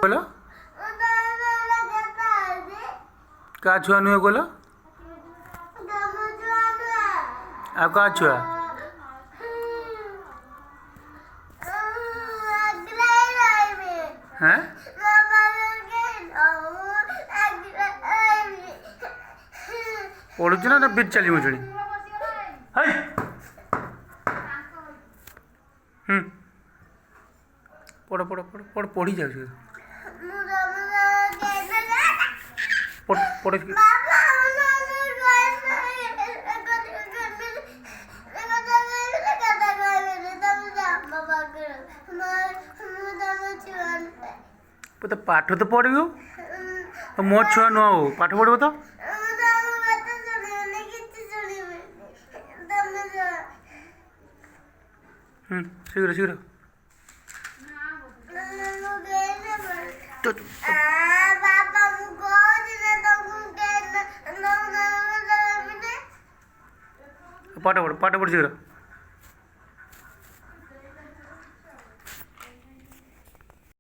बोलो का छुआ नुहे बोलो आ का छुआ हैं पढ़ुच ना बीच चली मुझे पढ़ पढ़ पढ़ पढ़ पढ़ी जाऊ पढ़ पढ़ तो पाठ तो पढ़ू तो मो छुआ नुआ हो पाठ पढ़ो तो शीघ्र शीघ्र पाठ पढ़ शीघ्र